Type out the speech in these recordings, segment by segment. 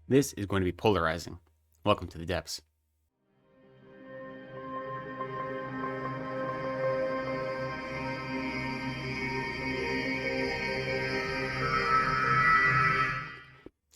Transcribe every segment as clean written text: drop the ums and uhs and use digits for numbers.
This is going to be polarizing. Welcome to the depths.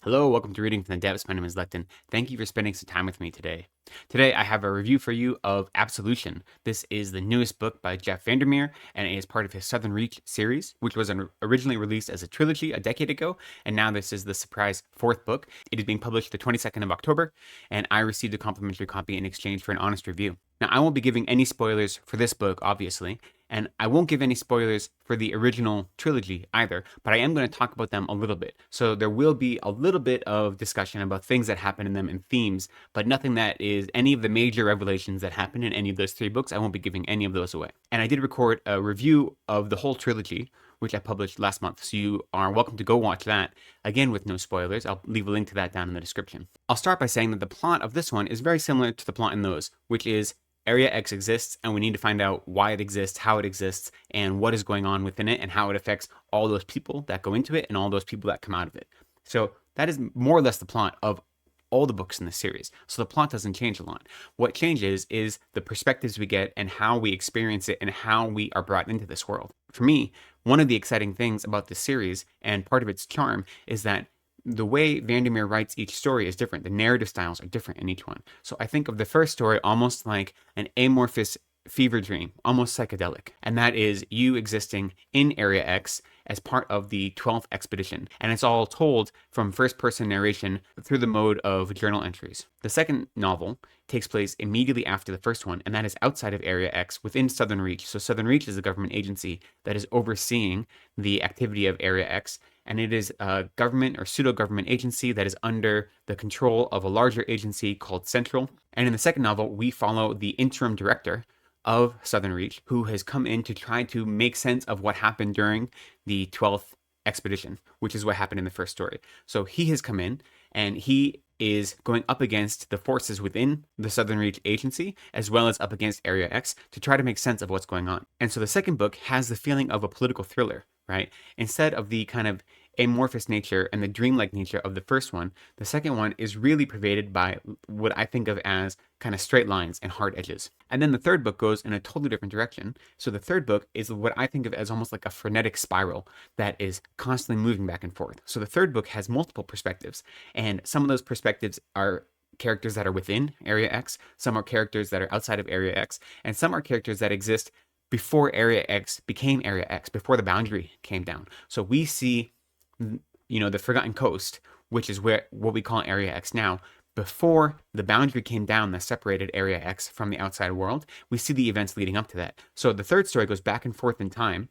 Hello, welcome to Reading from the Depths. My name is Lecton. Thank you for spending some time with me today. Today, I have a review for you of Absolution. This is the newest book by VanderMeer, and it is part of his Southern Reach series, which was originally released as a trilogy a decade ago, and now this is the surprise fourth book. It is being published the 22nd of October, and I received a complimentary copy in exchange for an honest review. Now, I won't be giving any spoilers for this book, obviously, and I won't give any spoilers for the original trilogy either, but I am going to talk about them a little bit. So there will be a little bit of discussion about things that happen in them and themes, but nothing that is any of the major revelations that happen in any of those three books. I won't be giving any of those away. And I did record a review of the whole trilogy, which I published last month, so you are welcome to go watch that, again with no spoilers. I'll leave a link to that down in the description. I'll start by saying that the plot of this one is very similar to the plot in those, which is Area X exists, and we need to find out why it exists, how it exists, and what is going on within it, and how it affects all those people that go into it and all those people that come out of it. So that is more or less the plot of all the books in the series. So the plot doesn't change a lot. What changes is the perspectives we get and how we experience it and how we are brought into this world. For me, one of the exciting things about this series, and part of its charm, is that the way VanderMeer writes each story is different. The narrative styles are different in each one. So I think of the first story almost like an amorphous fever dream, almost psychedelic. And that is you existing in Area X as part of the 12th expedition. And it's all told from first-person narration through the mode of journal entries. The second novel takes place immediately after the first one, and that is outside of Area X within Southern Reach. So Southern Reach is a government agency that is overseeing the activity of Area X, and it is a government or pseudo-government agency that is under the control of a larger agency called Central. And in the second novel, we follow the interim director of Southern Reach, who has come in to try to make sense of what happened during the 12th expedition, which is what happened in the first story. So he has come in, and he is going up against the forces within the Southern Reach agency, as well as up against Area X, to try to make sense of what's going on. And so the second book has the feeling of a political thriller, right? Instead of the kind of amorphous nature and the dreamlike nature of the first one, the second one is really pervaded by what I think of as kind of straight lines and hard edges. And then the third book goes in a totally different direction. So the third book is what I think of as almost like a frenetic spiral that is constantly moving back and forth. So the third book has multiple perspectives, and some of those perspectives are characters that are within Area X, some are characters that are outside of Area X, and some are characters that exist before Area X became Area X, before the boundary came down. So we see the Forgotten Coast, which is what we call Area X now, before the boundary came down that separated Area X from the outside world. We see the events leading up to that. So the third story goes back and forth in time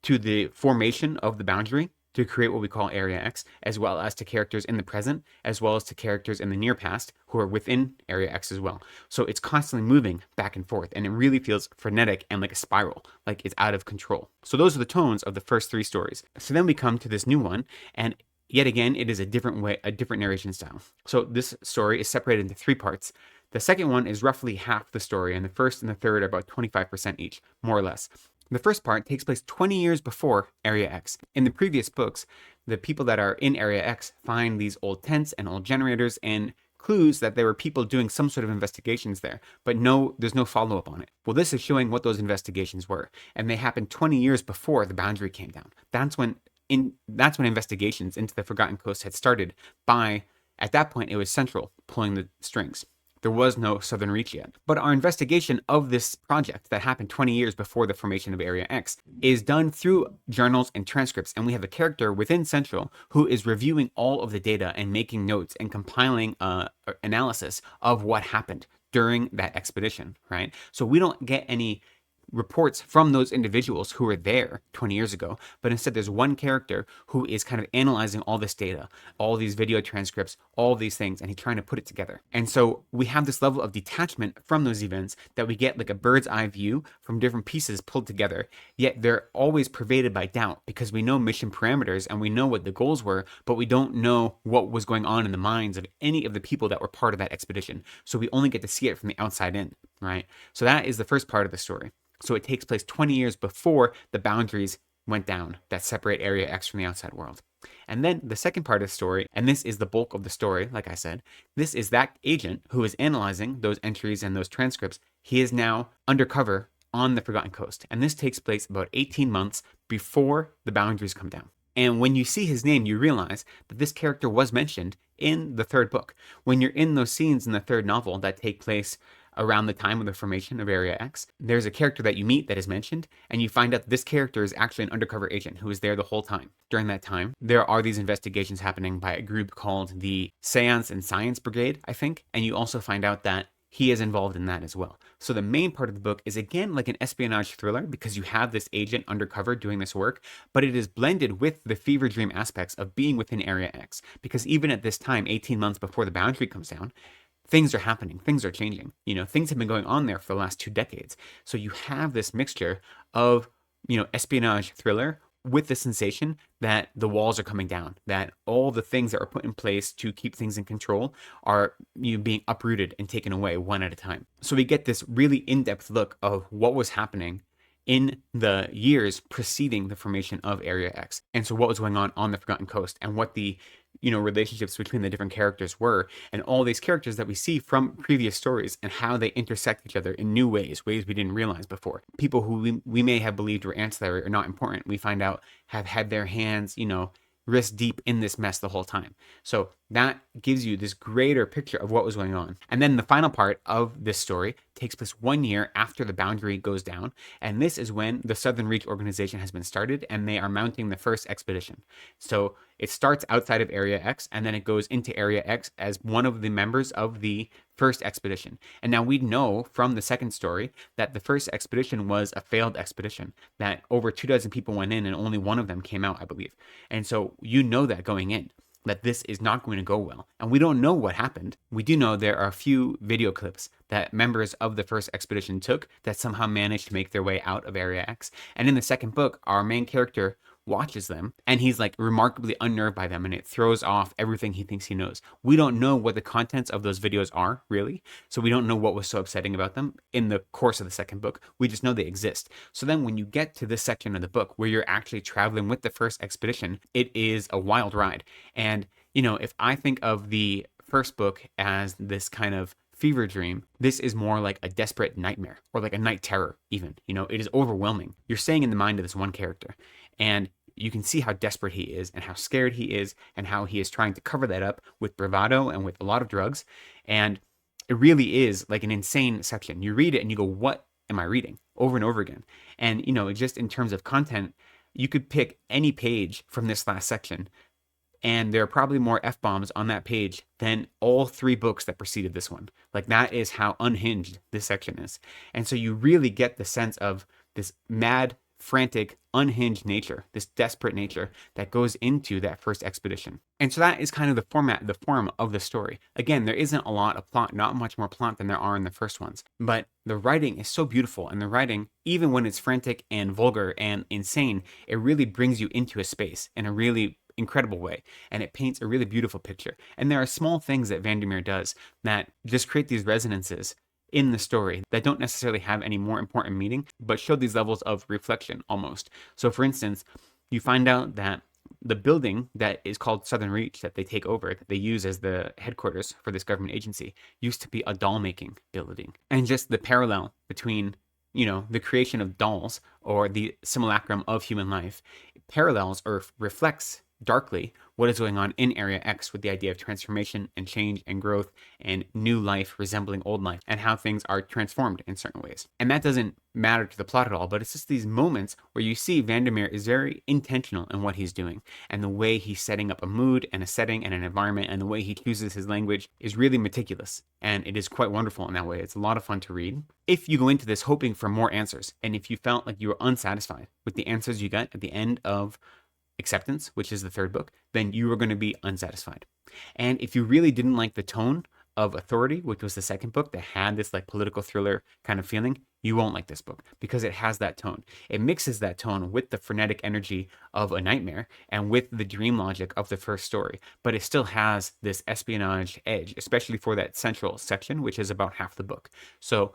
to the formation of the boundary to create what we call Area X, as well as to characters in the present, as well as to characters in the near past who are within Area X as well. So it's constantly moving back and forth, and it really feels frenetic and like a spiral, like it's out of control. So those are the tones of the first three stories. So then we come to this new one, and yet again, it is a different narration style. So this story is separated into three parts. The second one is roughly half the story, and the first and the third are about 25% each, more or less. The first part takes place 20 years before Area X. In the previous books, the people that are in Area X find these old tents and old generators and clues that there were people doing some sort of investigations there, but there's no follow-up on it. Well, this is showing what those investigations were, and they happened 20 years before the boundary came down. That's when investigations into the Forgotten Coast had started by, at that point, it was Central pulling the strings. There was no Southern Reach yet. But our investigation of this project that happened 20 years before the formation of Area X is done through journals and transcripts. And we have a character within Central who is reviewing all of the data and making notes and compiling analysis of what happened during that expedition, right? So we don't get any reports from those individuals who were there 20 years ago, but instead there's one character who is kind of analyzing all this data, all these video transcripts, all these things, and he's trying to put it together. And so we have this level of detachment from those events that we get like a bird's eye view from different pieces pulled together, yet they're always pervaded by doubt because we know mission parameters and we know what the goals were, but we don't know what was going on in the minds of any of the people that were part of that expedition. So we only get to see it from the outside in, right? So that is the first part of the story. So it takes place 20 years before the boundaries went down that separate Area X from the outside world. And then the second part of the story, and this is the bulk of the story, like I said, this is that agent who is analyzing those entries and those transcripts. He is now undercover on the Forgotten Coast. And this takes place about 18 months before the boundaries come down. And when you see his name, you realize that this character was mentioned in the third book. When you're in those scenes in the third novel that take place around the time of the formation of Area X, there's a character that you meet that is mentioned, and you find out that this character is actually an undercover agent who was there the whole time. During that time, there are these investigations happening by a group called the Seance and Science Brigade, I think, and you also find out that he is involved in that as well. So the main part of the book is again like an espionage thriller because you have this agent undercover doing this work, but it is blended with the fever dream aspects of being within Area X. Because even at this time, 18 months before the boundary comes down, things are happening, things are changing. Things have been going on there for the last 2 decades. So you have this mixture of, espionage thriller with the sensation that the walls are coming down, that all the things that are put in place to keep things in control are being uprooted and taken away one at a time. So we get this really in-depth look of what was happening in the years preceding the formation of Area X. And so what was going on the Forgotten Coast and what the relationships between the different characters were, and all these characters that we see from previous stories and how they intersect each other in new ways we didn't realize before. People who we may have believed were ancillary or not important, we find out have had their hands, wrist deep in this mess the whole time. So that gives you this greater picture of what was going on. And then the final part of this story takes place 1 year after the boundary goes down. And this is when the Southern Reach organization has been started and they are mounting the first expedition. So it starts outside of Area X and then it goes into Area X as one of the members of the first expedition. And now we know from the second story that the first expedition was a failed expedition, that over 24 people went in and only one of them came out, I believe. And so that going in, that this is not going to go well. And we don't know what happened. We do know there are a few video clips that members of the first expedition took that somehow managed to make their way out of Area X. And in the second book, our main character watches them and he's like remarkably unnerved by them and it throws off everything he thinks he knows. We don't know what the contents of those videos are really. So we don't know what was so upsetting about them in the course of the second book. We just know they exist. So then when you get to this section of the book where you're actually traveling with the first expedition, it is a wild ride. And if I think of the first book as this kind of fever dream, this is more like a desperate nightmare or like a night terror even. It is overwhelming. You're staying in the mind of this one character and you can see how desperate he is and how scared he is and how he is trying to cover that up with bravado and with a lot of drugs. And it really is like an insane section. You read it and you go, what am I reading? Over and over again. And, just in terms of content, you could pick any page from this last section and there are probably more F-bombs on that page than all 3 books that preceded this one. Like that is how unhinged this section is. And so you really get the sense of this mad, frantic, unhinged nature, this desperate nature that goes into that first expedition. And so that is kind of the form of the story. Again, there isn't a lot of plot, not much more plot than there are in the first ones, but the writing is so beautiful, and the writing, even when it's frantic and vulgar and insane, it really brings you into a space in a really incredible way, and it paints a really beautiful picture. And there are small things that VanderMeer does that just create these resonances in the story that don't necessarily have any more important meaning, but show these levels of reflection almost. So for instance, you find out that the building that is called Southern Reach that they take over, that they use as the headquarters for this government agency, used to be a doll making building. And just the parallel between the creation of dolls or the simulacrum of human life parallels or reflects darkly what is going on in Area X with the idea of transformation and change and growth and new life resembling old life and how things are transformed in certain ways. And that doesn't matter to the plot at all, but it's just these moments where you see VanderMeer is very intentional in what he's doing, and the way he's setting up a mood and a setting and an environment and the way he chooses his language is really meticulous, and it is quite wonderful in that way. It's a lot of fun to read. If you go into this hoping for more answers, and if you felt like you were unsatisfied with the answers you got at the end of Acceptance, which is the third book, then you are going to be unsatisfied. And if you really didn't like the tone of Authority, which was the second book that had this like political thriller kind of feeling, you won't like this book because it has that tone. It mixes that tone with the frenetic energy of A Nightmare and with the dream logic of the first story, but it still has this espionage edge, especially for that central section, which is about half the book. So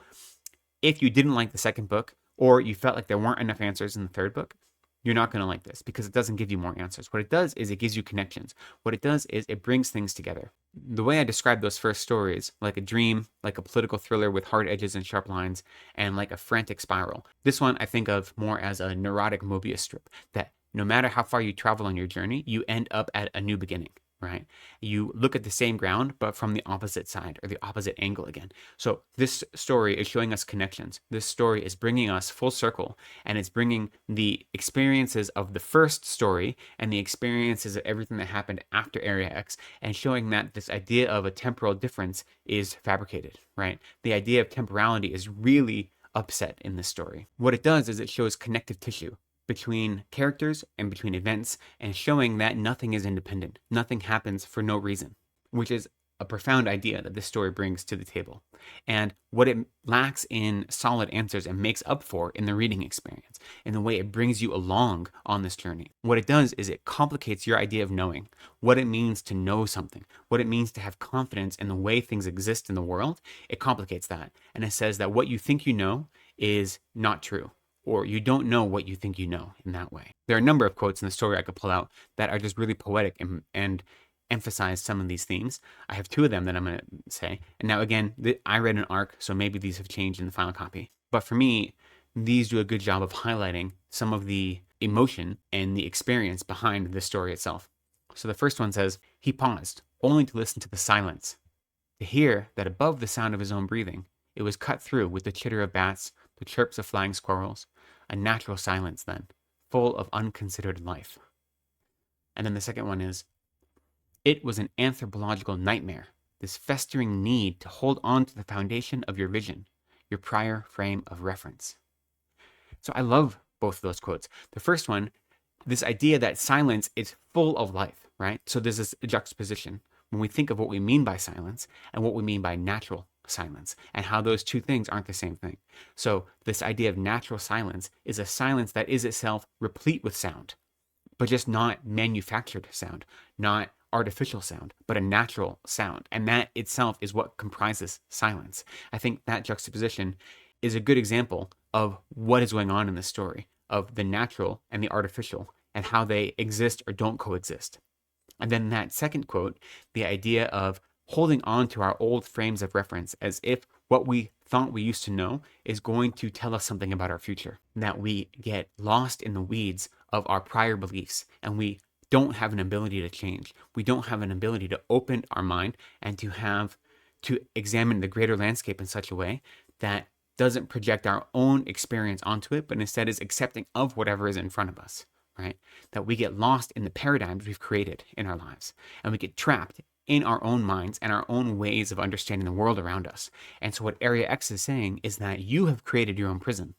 if you didn't like the second book, or you felt like there weren't enough answers in the third book, you're not going to like this because it doesn't give you more answers. What it does is it gives you connections. What it does is it brings things together. The way I describe those first stories, like a dream, like a political thriller with hard edges and sharp lines, and like a frantic spiral. This one I think of more as a neurotic Mobius strip, that no matter how far you travel on your journey, you end up at a new beginning, right? You look at the same ground, but from the opposite side or the opposite angle again. So this story is showing us connections. This story is bringing us full circle, and it's bringing the experiences of the first story and the experiences of everything that happened after Area X, and showing that this idea of a temporal difference is fabricated, right? The idea of temporality is really upset in this story. What it does is it shows connective tissue between characters and between events, and showing that nothing is independent. Nothing happens for no reason, which is a profound idea that this story brings to the table, and what it lacks in solid answers and makes up for in the reading experience, in the way it brings you along on this journey. What it does is it complicates your idea of knowing, what it means to know something, what it means to have confidence in the way things exist in the world. It complicates that, and it says that what you think you know is not true, or you don't know what you think you know in that way. There are a number of quotes in the story I could pull out that are just really poetic and emphasize some of these themes. I have two of them that I'm going to say. And now again, I read an arc, so maybe these have changed in the final copy. But for me, these do a good job of highlighting some of the emotion and the experience behind the story itself. So the first one says, "He paused, only to listen to the silence, to hear that above the sound of his own breathing, it was cut through with the chitter of bats, the chirps of flying squirrels, a natural silence then, full of unconsidered life." And then the second one is, "It was an anthropological nightmare, this festering need to hold on to the foundation of your vision, your prior frame of reference." So I love both of those quotes. The first one, this idea that silence is full of life, right? So there's this juxtaposition when we think of what we mean by silence and what we mean by natural silence, and how those two things aren't the same thing. So this idea of natural silence is a silence that is itself replete with sound, but just not manufactured sound, not artificial sound, but a natural sound. And that itself is what comprises silence. I think that juxtaposition is a good example of what is going on in the story, of the natural and the artificial, and how they exist or don't coexist. And then that second quote, the idea of holding on to our old frames of reference as if what we thought we used to know is going to tell us something about our future, that we get lost in the weeds of our prior beliefs, and we don't have an ability to change. We don't have an ability to open our mind and to examine the greater landscape in such a way that doesn't project our own experience onto it, but instead is accepting of whatever is in front of us, right? That we get lost in the paradigms we've created in our lives, and we get trapped in our own minds and our own ways of understanding the world around us. And so what Area X is saying is that you have created your own prison,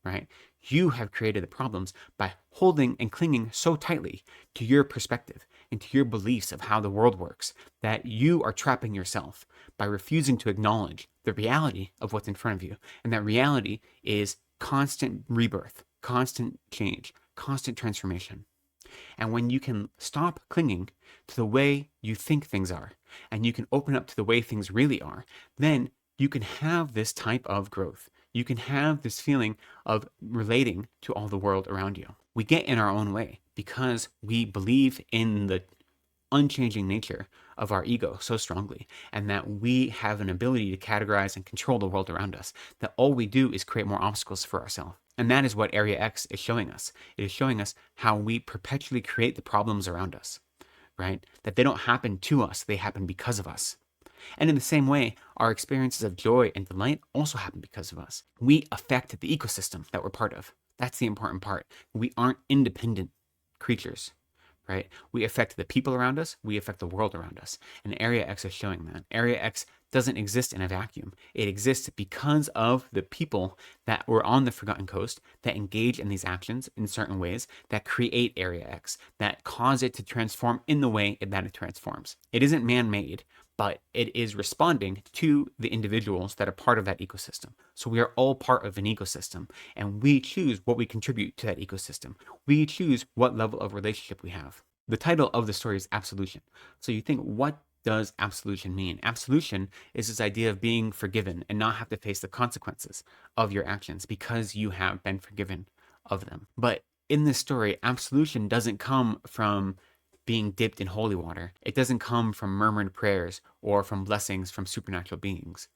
right? You have created the problems by holding and clinging so tightly to your perspective and to your beliefs of how the world works, that you are trapping yourself by refusing to acknowledge the reality of what's in front of you. And that reality is constant rebirth, constant change, constant transformation. And when you can stop clinging to the way you think things are, and you can open up to the way things really are, then you can have this type of growth. You can have this feeling of relating to all the world around you. We get in our own way because we believe in the unchanging nature of our ego so strongly, and that we have an ability to categorize and control the world around us, that all we do is create more obstacles for ourselves. And that is what Area X is showing us. It is showing us how we perpetually create the problems around us, right? That they don't happen to us, they happen because of us. And in the same way, our experiences of joy and delight also happen because of us. We affect the ecosystem that we're part of. That's the important part. We aren't independent creatures, right? We affect the people around us, we affect the world around us. And Area X is showing that. Area X doesn't exist in a vacuum. It exists because of the people that were on the Forgotten Coast that engage in these actions in certain ways that create Area X, that cause it to transform in the way that it transforms. It isn't man-made, but it is responding to the individuals that are part of that ecosystem. So we are all part of an ecosystem, and we choose what we contribute to that ecosystem. We choose what level of relationship we have. The title of the story is Absolution. So you think, what does absolution mean? Absolution is this idea of being forgiven and not have to face the consequences of your actions because you have been forgiven of them. But in this story, absolution doesn't come from being dipped in holy water. It doesn't come from murmured prayers or from blessings from supernatural beings.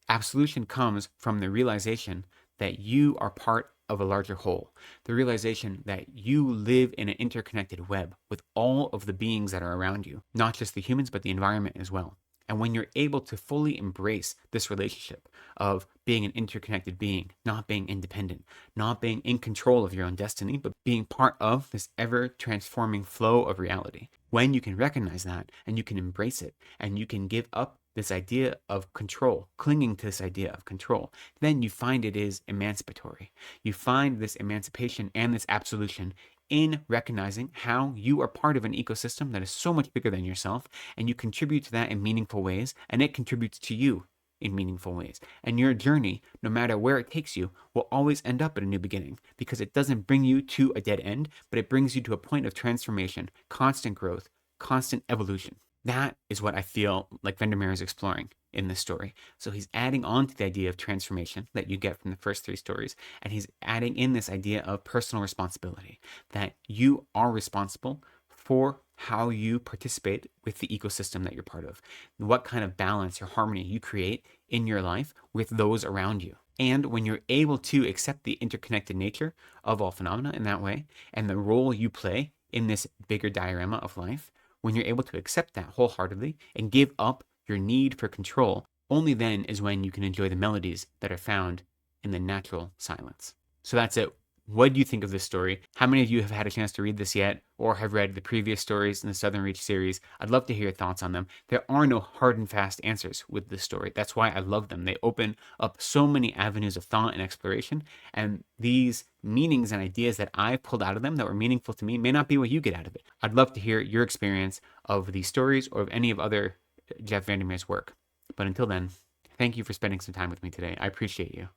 Absolution comes from the realization that you are part of a larger whole, the realization that you live in an interconnected web with all of the beings that are around you, not just the humans, but the environment as well. And when you're able to fully embrace this relationship of being an interconnected being, not being independent, not being in control of your own destiny, but being part of this ever transforming flow of reality, when you can recognize that and you can embrace it and you can give up this idea of control, clinging to this idea of control, then you find it is emancipatory. You find this emancipation and this absolution in recognizing how you are part of an ecosystem that is so much bigger than yourself, and you contribute to that in meaningful ways, and it contributes to you in meaningful ways. And your journey, no matter where it takes you, will always end up at a new beginning, because it doesn't bring you to a dead end, but it brings you to a point of transformation, constant growth, constant evolution. That is what I feel like VanderMeer is exploring in this story. So he's adding on to the idea of transformation that you get from the first three stories, and he's adding in this idea of personal responsibility, that you are responsible for how you participate with the ecosystem that you're part of, what kind of balance or harmony you create in your life with those around you. And when you're able to accept the interconnected nature of all phenomena in that way, and the role you play in this bigger diorama of life, when you're able to accept that wholeheartedly and give up your need for control, only then is when you can enjoy the melodies that are found in the natural silence. So that's it. What do you think of this story? How many of you have had a chance to read this yet, or have read the previous stories in the Southern Reach series? I'd love to hear your thoughts on them. There are no hard and fast answers with this story. That's why I love them. They open up so many avenues of thought and exploration, and these meanings and ideas that I've pulled out of them that were meaningful to me may not be what you get out of it. I'd love to hear your experience of these stories or of any of other Jeff VanderMeer's work. But until then, thank you for spending some time with me today. I appreciate you.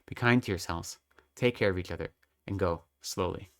Be kind to yourselves. Take care of each other. And go slowly.